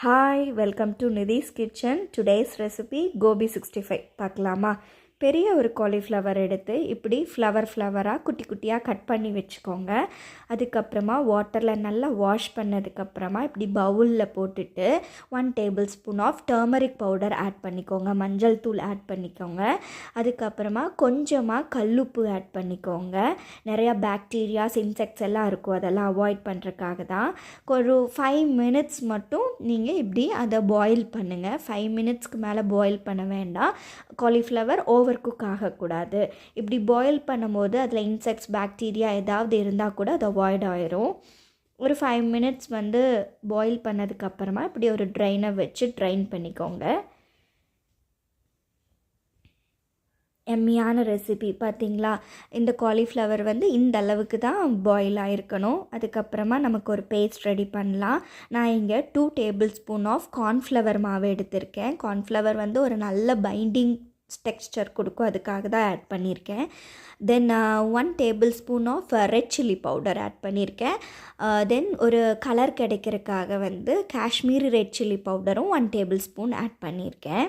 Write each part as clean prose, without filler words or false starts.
Hi, welcome to Nidhi's Kitchen. Today's recipe gobi 65 பார்க்கலாமா? பெரிய ஒரு காலிஃப்ளவர் எடுத்து இப்படி ஃப்ளவராக குட்டி குட்டியாக கட் பண்ணி வச்சுக்கோங்க. அதுக்கப்புறமா வாட்டரில் நல்லா வாஷ் பண்ணதுக்கப்புறமா இப்படி பவுலில் போட்டுட்டு 1 tablespoon of turmeric powder add பண்ணிக்கோங்க. மஞ்சள் தூள் ஆட் பண்ணிக்கோங்க. அதுக்கப்புறமா கொஞ்சமாக கல்லுப்பு ஆட் பண்ணிக்கோங்க. நிறையா பாக்டீரியாஸ் இன்செக்ட்ஸ் எல்லாம் இருக்கும், அதெல்லாம் அவாய்ட் பண்ணுறதுக்காக தான். ஒரு 5 மினிட்ஸ் மட்டும் நீங்கள் இப்படி அதை பாயில் பண்ணுங்கள். 5 மினிட்ஸ்க்கு மேலே பாயில் பண்ண வேண்டாம். காலிஃப்ளவர் ஓவர் குக் ஆகக்கூடாது. இப்படி பாயில் பண்ணும்போது அதில் இன்செக்ட்ஸ் பாக்டீரியா ஏதாவது இருந்தால் கூட அது அவாய்ட் ஆயிரும். ஒரு 5 மினிட்ஸ் பாயில் பண்ணதுக்கப்புறமா இப்படி ஒரு ட்ரைனை வச்சு ட்ரைன் பண்ணிக்கோங்க. எம்மியான ரெசிபி பார்த்தீங்களா? இந்த காலிஃப்ளவர் இந்த அளவுக்கு தான் பாயில் ஆகிருக்கணும். அதுக்கப்புறமா நமக்கு ஒரு பேஸ்ட் ரெடி பண்ணலாம். நான் இங்கே 2 டேபிள் ஸ்பூன் ஆஃப் கார்ன்ஃப்ளவர் மாவு எடுத்திருக்கேன். கார்ன்ஃப்ளவர் ஒரு நல்ல பைண்டிங் டெக்ஸ்சர் கொடுக்கும், அதுக்காக தான் ஆட் பண்ணியிருக்கேன். Then 1 tablespoon of red chilli powder add பண்ணியிருக்கேன். தென் ஒரு கலர் கிடைக்கிறதுக்காக காஷ்மீரி ரெட் சில்லி பவுடரும் 1 டேபிள் ஸ்பூன் ஆட் பண்ணியிருக்கேன்.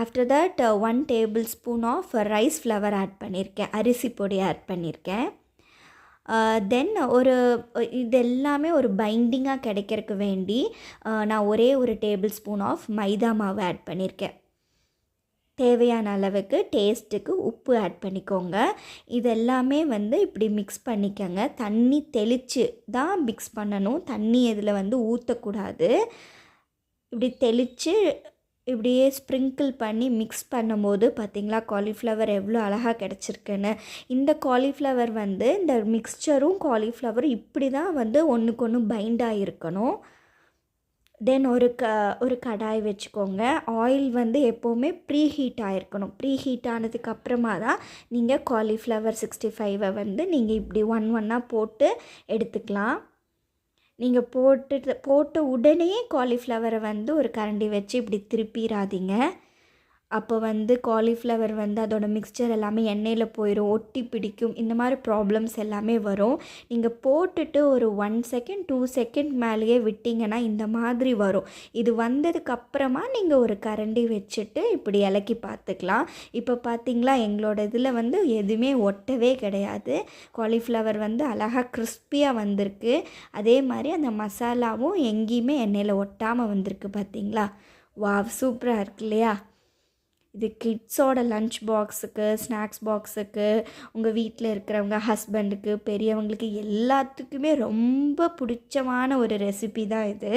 After that 1 tablespoon of rice flour add பண்ணியிருக்கேன். அரிசி பொடி ஆட் பண்ணியிருக்கேன். தென் இது எல்லாமே ஒரு பைண்டிங்காக கிடைக்கிறதுக்கு வேண்டி நான் ஒரே ஒரு டேபிள் ஸ்பூன் ஆஃப் மைதா மாவு ஆட் பண்ணியிருக்கேன். தேவையான அளவுக்கு டேஸ்ட்டுக்கு உப்பு ஆட் பண்ணிக்கோங்க. இதெல்லாமே இப்படி மிக்ஸ் பண்ணிக்கோங்க. தண்ணி தெளித்து தான் மிக்ஸ் பண்ணணும். தண்ணி இதில் ஊற்றக்கூடாது. இப்படி தெளித்து இப்படியே ஸ்ப்ரிங்கிள் பண்ணி மிக்ஸ் பண்ணும்போது பார்த்திங்களா காலிஃப்ளவர் எவ்வளோ அழகாக கிடச்சிருக்குன்னு. இந்த காலிஃப்ளவர் இந்த மிக்ஸ்சரும் காலிஃப்ளவரும் இப்படி தான் ஒன்றுக்கு ஒன்று பைண்டாக இருக்கணும். தென் ஒரு கடாய் வச்சுக்கோங்க. ஆயில் எப்போவுமே ப்ரீ ஹீட் ஆகிருக்கணும். ப்ரீ ஹீட் ஆனதுக்கப்புறமா தான் நீங்கள் காலிஃப்ளவர் 65 நீங்கள் இப்படி ஒன்னாக போட்டு எடுத்துக்கலாம். நீங்கள் போட்ட உடனே காலிஃப்ளவரை ஒரு கரண்டி வச்சு இப்படி திருப்பிடாதீங்க. அப்போ காலிஃப்ளவர் அதோட மிக்ஸ்சர் எல்லாமே எண்ணெயில் போயிடும், ஒட்டி பிடிக்கும், இந்த மாதிரி ப்ராப்ளம்ஸ் எல்லாமே வரும். நீங்கள் போட்டுட்டு ஒரு 1 செகண்ட் 2 செகண்ட் மேலேயே விட்டிங்கன்னா இந்த மாதிரி வரும். இது வந்ததுக்கப்புறமா நீங்கள் ஒரு கரண்டி வச்சுட்டு இப்படி இலக்கி பார்த்துக்கலாம். இப்போ பார்த்திங்களா எங்களோட இதில் எதுவுமே ஒட்டவே கிடையாது. காலிஃப்ளவர் அழகாக கிறிஸ்பியாக வந்திருக்கு. அதே மாதிரி அந்த மசாலாவும் எங்கேயுமே எண்ணெயில் ஒட்டாமல் வந்திருக்கு. பார்த்திங்களா? வாவ், சூப்பராக இருக்கு இல்லையா? இது கிட்ஸோட லன்ச் பாக்ஸுக்கு, ஸ்நாக்ஸ் பாக்ஸுக்கு, உங்கள் வீட்டில் இருக்கிறவங்க ஹஸ்பண்டுக்கு, பெரியவங்களுக்கு எல்லாத்துக்குமே ரொம்ப பிடிச்சமான ஒரு ரெசிபி தான் இது.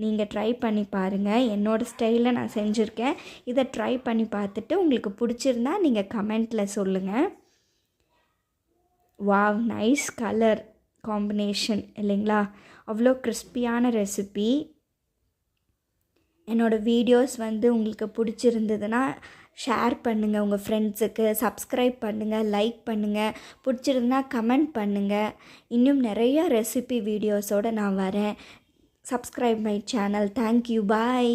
நீங்கள் ட்ரை பண்ணி பாருங்கள். என்னோடய ஸ்டைலில் நான் செஞ்சுருக்கேன். இதை ட்ரை பண்ணி பார்த்துட்டு உங்களுக்கு பிடிச்சிருந்தா நீங்கள் கமெண்ட்டில் சொல்லுங்கள். வாவ், நைஸ் கலர் காம்பினேஷன் இல்லைங்களா? அவ்வளோ கிறிஸ்பியான ரெசிபி. என்னோடய வீடியோஸ் உங்களுக்கு பிடிச்சிருந்ததுன்னா ஷேர் பண்ணுங்கள் உங்கள் ஃப்ரெண்ட்ஸுக்கு. சப்ஸ்கிரைப் பண்ணுங்கள், லைக் பண்ணுங்கள். பிடிச்சிருந்தா கமெண்ட் பண்ணுங்கள். இன்னும் நிறையா ரெசிபி வீடியோஸோடு நான் வரேன். Subscribe my channel. Thank you, bye.